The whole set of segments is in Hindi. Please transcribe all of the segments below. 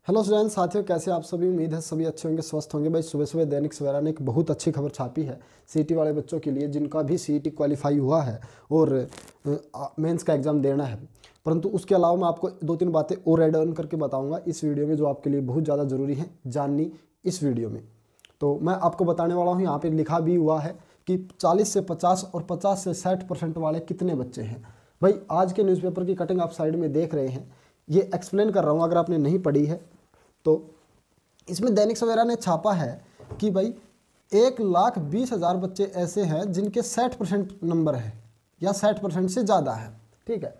हेलो स्टूडेंट साथियों, कैसे आप सभी। उम्मीद है सभी अच्छे होंगे, स्वस्थ होंगे। भाई सुबह सुबह दैनिक सवेरा ने एक बहुत अच्छी खबर छापी है सीईटी वाले बच्चों के लिए, जिनका भी सीईटी क्वालिफाई हुआ है और मेंस का एग्ज़ाम देना है। परंतु उसके अलावा मैं आपको दो तीन बातें और ऐड ऑन करके बताऊंगा इस वीडियो में, जो आपके लिए बहुत ज़्यादा ज़रूरी है जाननी इस वीडियो में। तो मैं आपको बताने वाला हूँ, यहाँ पर लिखा भी हुआ है कि 40 से 50 और 50 से 60% वाले कितने बच्चे हैं। भाई आज के न्यूज़पेपर की कटिंग आप साइड में देख रहे हैं, ये एक्सप्लेन कर रहा हूँ। अगर आपने नहीं पढ़ी है तो इसमें दैनिक सवेरा ने छापा है कि भाई 1,20,000 बच्चे ऐसे हैं जिनके 60% नंबर है या 60% से ज़्यादा है। ठीक है,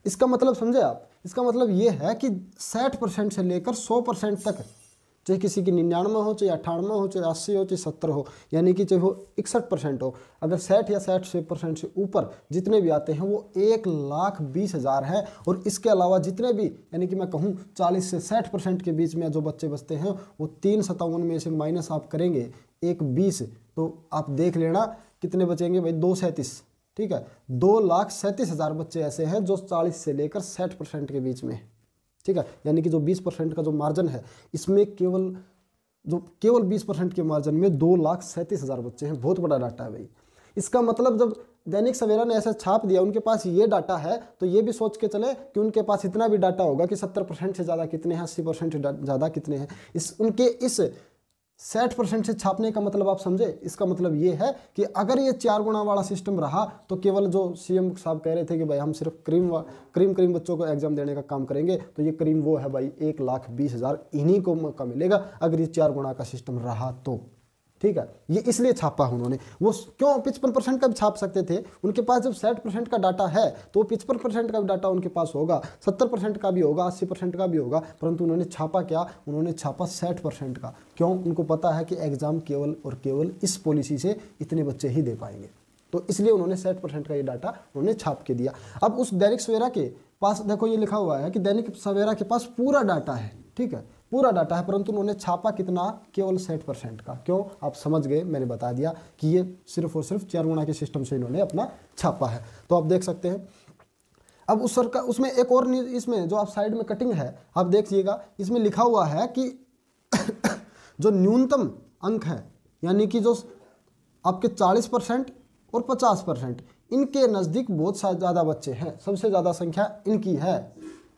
इसका मतलब समझे आप। इसका मतलब ये है कि 60% से लेकर 100% तक, चाहे किसी की 99 हो, चाहे 98 हो, चाहे 80 हो, चाहे 70 हो, यानी कि चाहे वो 61% हो, अगर 60 या 60% से ऊपर जितने भी आते हैं वो 1,20,000 है। और इसके अलावा जितने भी, यानी कि मैं कहूँ 40 से 60% के बीच में जो बच्चे बचते हैं वो 357 में से माइनस आप करेंगे 1,20, तो आप देख लेना कितने बचेंगे भाई, 237। ठीक है, 2,37,000 बच्चे ऐसे हैं जो 40 से लेकर 60% के बीच में है। ठीक है, यानी कि जो 20% का जो मार्जिन है, इसमें केवल 20% के मार्जिन में 2,37,000 बच्चे हैं। बहुत बड़ा डाटा है भाई। इसका मतलब जब दैनिक सवेरा ने ऐसा छाप दिया, उनके पास ये डाटा है, तो ये भी सोच के चले कि उनके पास इतना भी डाटा होगा कि 70% से ज़्यादा कितने हैं, 80% से ज़्यादा कितने हैं। उनके इस 60% से छापने का मतलब आप समझे। इसका मतलब ये है कि अगर ये 4 गुना वाला सिस्टम रहा तो केवल जो सीएम साहब कह रहे थे कि भाई हम सिर्फ क्रीम बच्चों को एग्जाम देने का काम करेंगे, तो ये क्रीम वो है भाई 1,20,000 इन्हीं को मौका मिलेगा अगर ये 4 गुना का सिस्टम रहा तो। ठीक है, ये इसलिए छापा उन्होंने। वो क्यों 55% का भी छाप सकते थे, उनके पास जब 60% का डाटा है तो 55% का भी डाटा उनके पास होगा, 70% का भी होगा, 80% का भी होगा। परंतु उन्होंने छापा क्या, उन्होंने छापा 60% का। क्यों? उनको पता है कि एग्जाम केवल और केवल इस पॉलिसी से इतने बच्चे ही दे पाएंगे, तो इसलिए उन्होंने 60% का ये डाटा उन्होंने छाप के दिया। अब उस दैनिक सवेरा के पास देखो ये लिखा हुआ है कि दैनिक सवेरा के पास पूरा डाटा है। ठीक है, पूरा डाटा है, परंतु उन्होंने छापा कितना, केवल 60% का। क्यों? आप समझ गए, मैंने बता दिया कि ये सिर्फ और सिर्फ 4 गुना के सिस्टम से इन्होंने अपना छापा है। तो आप देख सकते हैं। अब उस सरकार उसमें एक और इसमें जो आप साइड में कटिंग है आप देखिएगा, इसमें लिखा हुआ है कि जो न्यूनतम अंक है, यानी कि जो आपके 40% और 50%, इनके नज़दीक बहुत ज़्यादा बच्चे हैं, सबसे ज़्यादा संख्या इनकी है।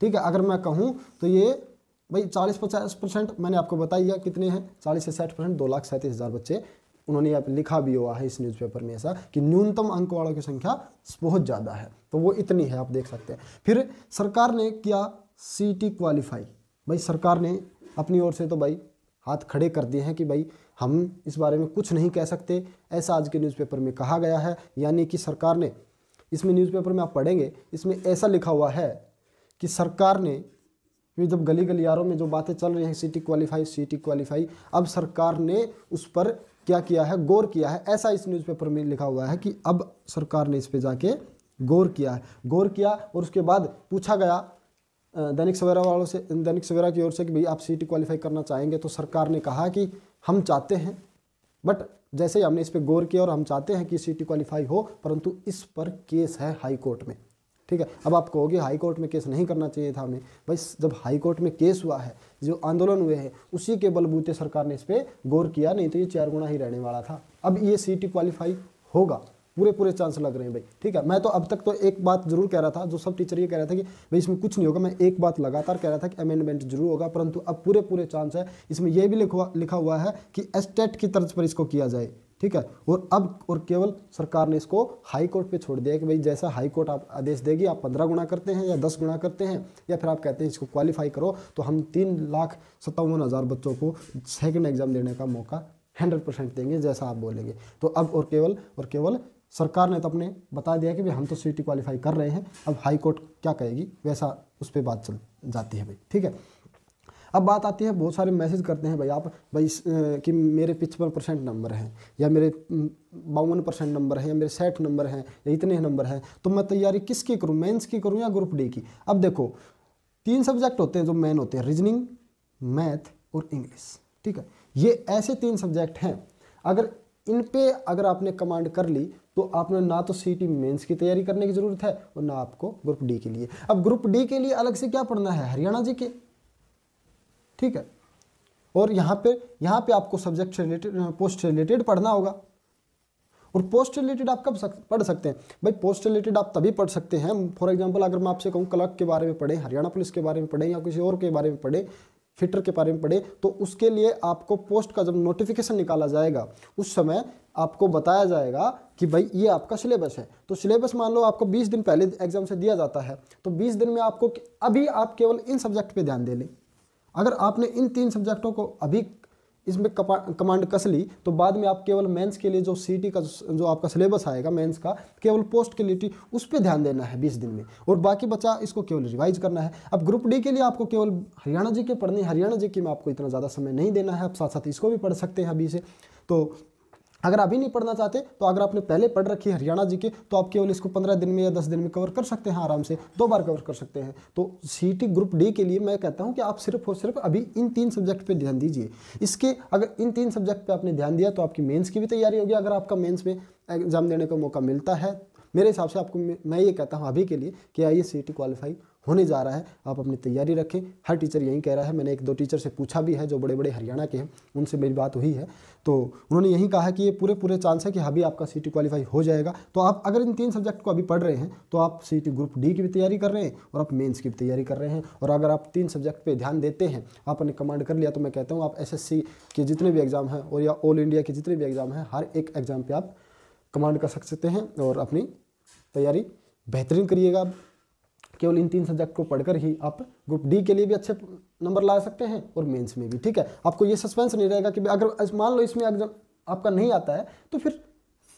ठीक है, अगर मैं कहूँ तो ये भाई 40-50% मैंने आपको बताइए कितने हैं, 40 से 60%, 2,37,000 बच्चे। उन्होंने यहाँ पे लिखा भी हुआ है इस न्यूज़पेपर में ऐसा कि न्यूनतम अंक वालों की संख्या बहुत ज़्यादा है, तो वो इतनी है, आप देख सकते हैं। फिर सरकार ने किया सीईटी क्वालिफाई। भाई सरकार ने अपनी ओर से तो भाई हाथ खड़े कर दिए हैं कि भाई हम इस बारे में कुछ नहीं कह सकते, ऐसा आज के न्यूज़पेपर में कहा गया है। यानी कि सरकार ने, इसमें न्यूज़पेपर में आप पढ़ेंगे, इसमें ऐसा लिखा हुआ है कि सरकार ने, जब गली गलियारों में जो बातें चल रही हैं सीईटी क्वालिफाई, अब सरकार ने उस पर क्या किया है, गौर किया है। ऐसा इस न्यूज़पेपर में लिखा हुआ है कि अब सरकार ने इस पे जाके गौर किया है। गौर किया और उसके बाद पूछा गया दैनिक सवेरा वालों से, दैनिक सवेरा की ओर से कि भाई आप सीईटी क्वालिफाई करना चाहेंगे, तो सरकार ने कहा कि हम चाहते हैं, बट जैसे ही हमने इस पर गौर किया और हम चाहते हैं कि सीईटी क्वालिफाई हो, परंतु इस पर केस है हाई कोर्ट में। ठीक है, अब आप कहोगे हाई कोर्ट में केस नहीं करना चाहिए था हमें। भाई जब हाई कोर्ट में केस हुआ है, जो आंदोलन हुए हैं, उसी के बलबूते सरकार ने इस पर गौर किया, नहीं तो ये 4 गुना ही रहने वाला था। अब ये सीईटी क्वालिफाई होगा, पूरे चांस लग रहे हैं भाई। ठीक है, मैं तो अब तक तो एक बात जरूर कह रहा था, जो सब टीचर ये कह रहा था कि भाई इसमें कुछ नहीं होगा, मैं एक बात लगातार कह रहा था कि अमेंडमेंट जरूर होगा, परंतु अब पूरे चांस है। इसमें यह भी लिखा हुआ है कि एस्टेट की तर्ज पर इसको किया जाए। ठीक है, और अब और केवल सरकार ने इसको हाई कोर्ट पे छोड़ दिया कि भाई जैसा हाई कोर्ट आप आदेश देगी, आप 15 गुना करते हैं या 10 गुना करते हैं, या फिर आप कहते हैं इसको क्वालिफाई करो, तो हम 3,57,000 बच्चों को सेकंड एग्जाम देने का मौका 100% देंगे, जैसा आप बोलेंगे। तो अब और केवल सरकार ने तो अपने बता दिया कि भाई हम तो सीईटी क्वालिफाई कर रहे हैं, अब हाई कोर्ट क्या कहेगी वैसा उस पर बात चल जाती है भाई। ठीक है, अब बात आती है, बहुत सारे मैसेज करते हैं भाई आप, भाई कि मेरे 55% नंबर हैं, या मेरे 52% नंबर है, या मेरे 60 नंबर हैं, या इतने नंबर हैं, तो मैं तैयारी किसकी करूं, मेंस की करूं या ग्रुप डी की। अब देखो 3 सब्जेक्ट होते हैं जो मेन होते हैं, रीजनिंग, मैथ और इंग्लिश। ठीक है, ये ऐसे 3 सब्जेक्ट हैं, अगर इन पे अगर आपने कमांड कर ली तो आपने ना तो सीईटी मेंस की तैयारी करने की जरूरत है और ना आपको ग्रुप डी के लिए। अब ग्रुप डी के लिए अलग से क्या पढ़ना है, हरियाणा जी के। ठीक है। और यहाँ पे आपको सब्जेक्ट से रिलेटेड, पोस्ट से रिलेटेड पढ़ना होगा। और पोस्ट रिलेटेड आप कब पढ़ सकते हैं भाई? पोस्ट रिलेटेड आप तभी पढ़ सकते हैं, फॉर एग्जांपल अगर मैं आपसे कहूँ क्लर्क के बारे में पढ़ें, हरियाणा पुलिस के बारे में पढ़ें, या किसी और के बारे में पढ़ें, फिटर के बारे में पढ़े, तो उसके लिए आपको पोस्ट का जब नोटिफिकेशन निकाला जाएगा उस समय आपको बताया जाएगा कि भाई ये आपका सिलेबस है। तो सिलेबस मान लो आपको 20 दिन पहले एग्जाम से दिया जाता है, तो 20 दिन में आपको अभी आप केवल इन सब्जेक्ट पे ध्यान दे लें। अगर आपने इन 3 सब्जेक्टों को अभी इसमें कमांड कस ली, तो बाद में आप केवल मेंस के लिए जो सीटी का जो आपका सिलेबस आएगा मेंस का, केवल पोस्ट के लिए उस पर ध्यान देना है 20 दिन में, और बाकी बचा इसको केवल रिवाइज करना है। अब ग्रुप डी के लिए आपको केवल हरियाणा जी के पढ़ने, हरियाणा जी के में आपको इतना ज़्यादा समय नहीं देना है, आप साथ साथ इसको भी पढ़ सकते हैं अभी से। तो अगर अभी नहीं पढ़ना चाहते, तो अगर आपने पहले पढ़ रखी है हरियाणा जी के, तो आप केवल इसको 15 दिन में या 10 दिन में कवर कर सकते हैं, आराम से 2 बार कवर कर सकते हैं। तो सीटी ग्रुप डी के लिए मैं कहता हूं कि आप सिर्फ और सिर्फ अभी इन 3 सब्जेक्ट पे ध्यान दीजिए। इसके अगर इन 3 सब्जेक्ट पे आपने ध्यान दिया तो आपकी मेंस की भी तैयारी होगी। अगर आपका मेंस में एग्जाम देने का मौका मिलता है, मेरे हिसाब से आपको मैं ये कहता हूँ अभी के लिए कि आइए सीटी क्वालिफाई होने जा रहा है, आप अपनी तैयारी रखें। हर टीचर यही कह रहा है, मैंने 1-2 टीचर से पूछा भी है जो बड़े बड़े हरियाणा के हैं, उनसे मेरी बात हुई है, तो उन्होंने यही कहा है कि ये पूरे चांस है कि अभी आपका सीटी क्वालिफाई हो जाएगा। तो आप अगर इन 3 सब्जेक्ट को अभी पढ़ रहे हैं तो आप सीटी ग्रुप डी की भी तैयारी कर रहे हैं और आप मेंस की भी तैयारी कर रहे हैं। और अगर आप 3 सब्जेक्ट पे ध्यान देते हैं, आपने कमांड कर लिया, तो मैं कहता हूँ आप एसएससी के जितने भी एग्ज़ाम हैं और या ऑल इंडिया के जितने भी एग्ज़ाम हैं, हर एक एग्ज़ाम पर आप कमांड कर सकते हैं और अपनी तैयारी बेहतरीन करिएगा। केवल इन 3 सब्जेक्ट को पढ़कर ही आप ग्रुप डी के लिए भी अच्छे नंबर ला सकते हैं और मेंस में भी, ठीक है। आपको ये सस्पेंस नहीं रहेगा कि अगर मान लो इसमें एग्जाम आपका नहीं आता है, तो फिर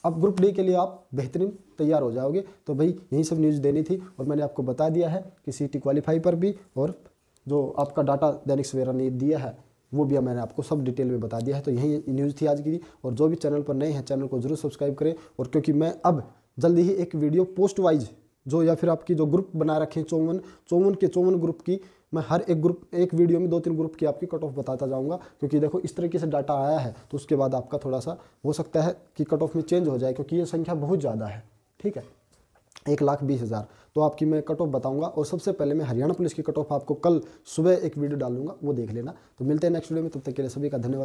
आप ग्रुप डी के लिए आप बेहतरीन तैयार हो जाओगे। तो भाई यही सब न्यूज़ देनी थी और मैंने आपको बता दिया है कि सीटी क्वालिफाई पर भी, और जो आपका डाटा दैनिक सवेरा ने दिया है वो भी मैंने आपको सब डिटेल में बता दिया है। तो यही न्यूज़ थी आज की। और जो भी चैनल पर नए हैं, चैनल को जरूर सब्सक्राइब करें। और क्योंकि मैं अब जल्दी ही एक वीडियो पोस्ट वाइज जो या फिर आपकी जो ग्रुप बना रखे हैं 54 ग्रुप की, मैं हर एक वीडियो में 2-3 ग्रुप की आपकी कट ऑफ बताता जाऊंगा। क्योंकि देखो इस तरीके से डाटा आया है, तो उसके बाद आपका थोड़ा सा हो सकता है कि कट ऑफ में चेंज हो जाए, क्योंकि ये संख्या बहुत ज़्यादा है, ठीक है, 1,20,000। तो आपकी मैं कट ऑफ बताऊंगा। और सबसे पहले मैं हरियाणा पुलिस की कट ऑफ आपको कल सुबह एक वीडियो डालूंगा, वो देख लेना। तो मिलते हैं नेक्स्ट वीडियो में, तब तक के लिए सभी का धन्यवाद।